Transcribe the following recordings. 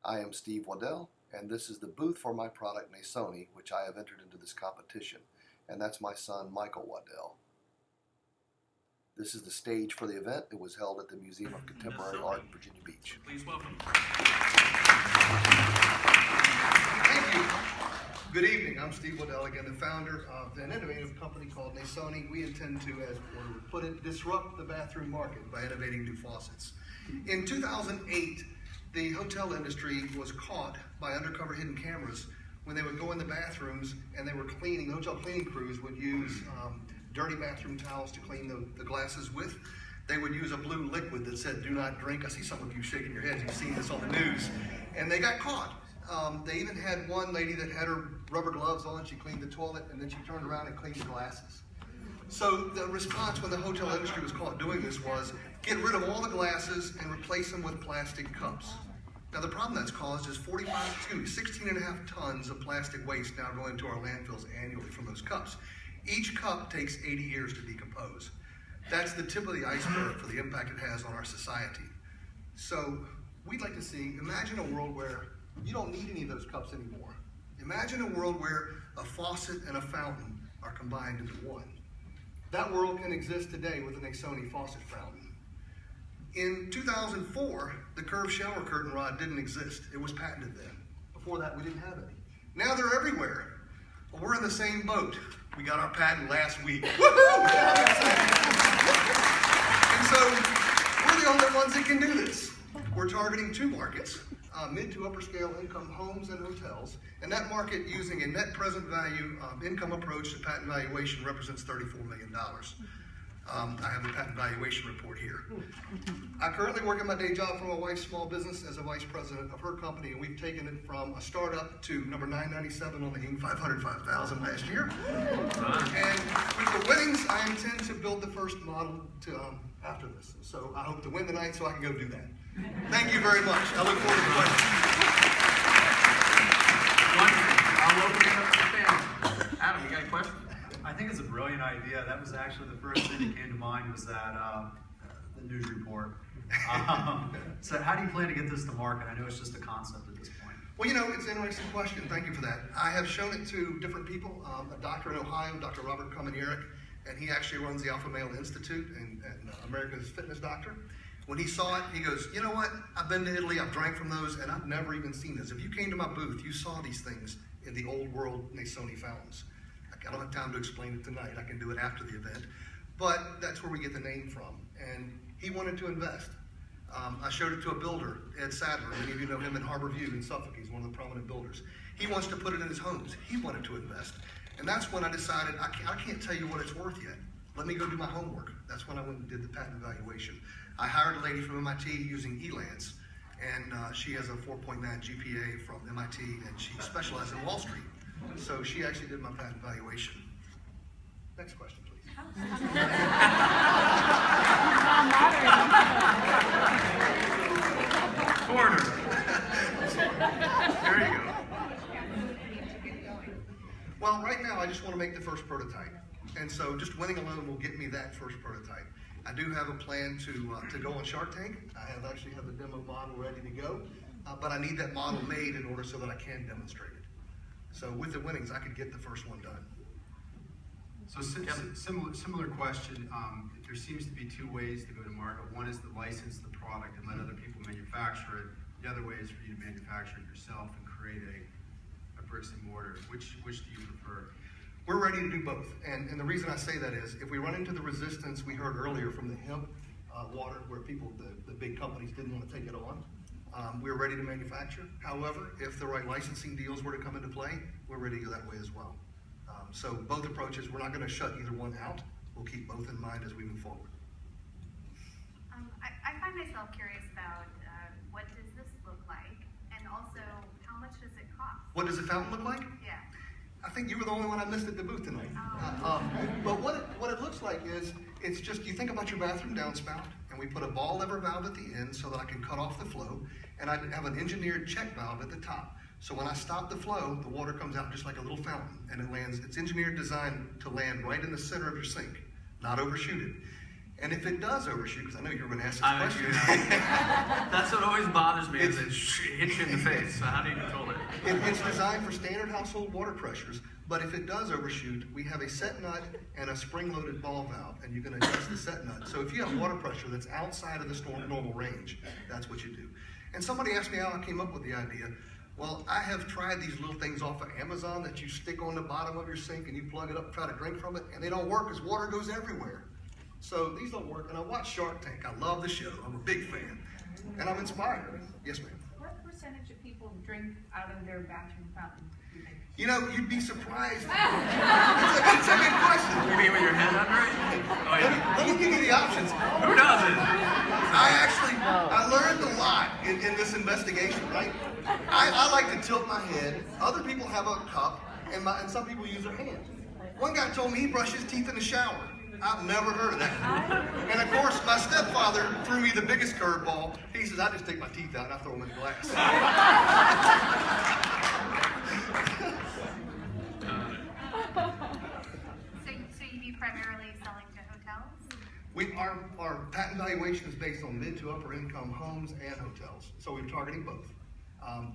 I am Steve Waddell, and this is the booth for my product Nasoni, which I have entered into this competition, and that's my son Michael Waddell. This is the stage for the event. It was held at the Museum of Contemporary Art in Virginia Beach. Please welcome. Thank you. Good evening. I'm Steve Waddell, again, the founder of an innovative company called Nasoni. We intend to, as Porter would put it, disrupt the bathroom market by innovating new faucets. In 2008, the hotel industry was caught by undercover hidden cameras when they would go in the bathrooms and they were cleaning. The hotel cleaning crews would use dirty bathroom towels to clean the glasses with. They would use a blue liquid that said, "Do not drink." I see some of you shaking your heads. You've seen this on the news. And they got caught. They even had one lady that had her rubber gloves on. She cleaned the toilet, and then she turned around and cleaned the glasses. So the response when the hotel industry was caught doing this was, get rid of all the glasses and replace them with plastic cups. Now the problem that's caused is 16.5 tons of plastic waste now going to our landfills annually from those cups. Each cup takes 80 years to decompose. That's the tip of the iceberg for the impact it has on our society. So we'd like to see, imagine a world where you don't need any of those cups anymore. Imagine a world where a faucet and a fountain are combined into one. That world can exist today with an Nasoni faucet fountain. In 2004, the curved shower curtain rod didn't exist. It was patented then. Before that, we didn't have any. Now they're everywhere. Well, we're in the same boat. We got our patent last week. Woohoo! And so we're the only ones that can do this. We're targeting two markets, mid to upper scale income homes and hotels. And that market, using a net present value income approach to patent valuation, represents $34 million. I have the patent valuation report here. I currently work at my day job for my wife's small business as a vice president of her company, and we've taken it from a startup to number 997 on the Inc. 505,000 last year. And with the winnings, I intend to build the first model to after this. So I hope to win tonight so I can go do that. Thank you very much. I look forward to Wonderful. I'll open it up to the panel. Adam, you got a question? I think it's a brilliant idea. That was actually the first thing that came to mind was that the news report. So how do you plan to get this to market? I know it's just a concept at this point. Well, you know, it's an interesting question. Thank you for that. I have shown it to different people. A doctor in Ohio, Dr. Robert Kominiarek, and he actually runs the Alpha Male Institute and America's Fitness Doctor. When he saw it, he goes, you know what? I've been to Italy, I've drank from those, and I've never even seen this. If you came to my booth, you saw these things in the old world Nasoni fountains. I don't have time to explain it tonight. I can do it after the event. But that's where we get the name from. And he wanted to invest. I showed it to a builder, Ed Sadler. Many of you know him in Harbor View in Suffolk. He's one of the prominent builders. He wants to put it in his homes. He wanted to invest. And that's when I decided, I can't tell you what it's worth yet. Let me go do my homework. That's when I went and did the patent evaluation. I hired a lady from MIT using Elance, and she has a 4.9 GPA from MIT, and she specializes in Wall Street. So she actually did my patent evaluation. Next question, please. Corner. There you go. Well, right now I just want to make the first prototype. And so just winning alone will get me that first prototype. I do have a plan to go on Shark Tank. I actually have a demo model ready to go, but I need that model made in order so that I can demonstrate it. So with the winnings, I could get the first one done. So similar question. There seems to be two ways to go to market. One is to license the product and let other people manufacture it. The other way is for you to manufacture it yourself and create a bricks and mortar. Which do you prefer? We're ready to do both. And the reason I say that is, if we run into the resistance we heard earlier from the hemp water, where people, the big companies didn't want to take it on, we're ready to manufacture. However, if the right licensing deals were to come into play, we're ready to go that way as well. So both approaches, we're not going to shut either one out. We'll keep both in mind as we move forward. I find myself curious about what does this look like, and also how much does it cost? What does the fountain look like? Yeah. I think you were the only one I missed at the booth tonight. But what it looks like is, it's just, you think about your bathroom downspout, and we put a ball lever valve at the end so that I can cut off the flow, and I have an engineered check valve at the top. So when I stop the flow, the water comes out just like a little fountain, and it lands, it's engineered design to land right in the center of your sink, not overshoot it. And if it does overshoot, because I know you were going to ask this I- question. yeah. That's what always bothers me is It's- it hits you in the face. So how do you control it? It's designed for standard household water pressures, but if it does overshoot, we have a set nut and a spring-loaded ball valve, and you can adjust the set nut. So if you have water pressure that's outside of this normal range, that's what you do. And somebody asked me how I came up with the idea. Well, I have tried these little things off of Amazon that you stick on the bottom of your sink and you plug it up and try to drink from it, and they don't work because water goes everywhere. So these don't work, and I watch Shark Tank. I love the show. I'm a big fan, and I'm inspired. Yes, ma'am. What percentage of people drink out of their bathroom fountain, do you think? You know, you'd be surprised. It's a good question. You mean with your head under it? Oh yeah. Let me give you the options. Who doesn't? I learned a lot in this investigation, right? I like to tilt my head. Other people have a cup, and some people use their hand. One guy told me he brushed his teeth in the shower. I've never heard of that. And of course, my stepfather threw me the biggest curveball. He says, I just take my teeth out and I throw them in the glass. So you'd be primarily selling to hotels? Our patent valuation is based on mid to upper income homes and hotels. So we're targeting both.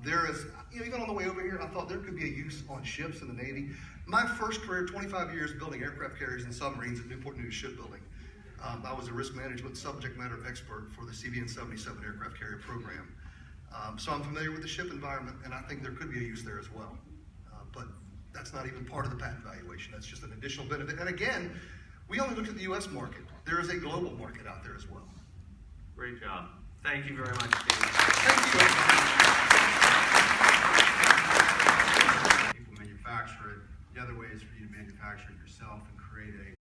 There is, even on the way over here, I thought there could be a use on ships in the Navy. My first career, 25 years building aircraft carriers and submarines at Newport News Shipbuilding. I was a risk management subject matter expert for the CVN-77 aircraft carrier program. So I'm familiar with the ship environment, and I think there could be a use there as well. But that's not even part of the patent valuation. That's just an additional benefit. And again, we only looked at the U.S. market. There is a global market out there as well. Great job. Thank you very much, Steve. Thank you. People manufacture it. The other way is for you to manufacture it yourself and create a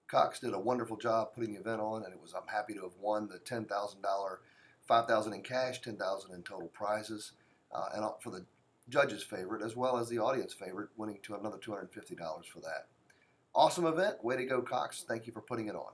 Cox did a wonderful job putting the event on, and I'm happy to have won the $10,000, $5,000 in cash, $10,000 in total prizes, and for the judges' favorite as well as the audience favorite, winning to another $250 for that. Awesome event. Way to go, Cox. Thank you for putting it on.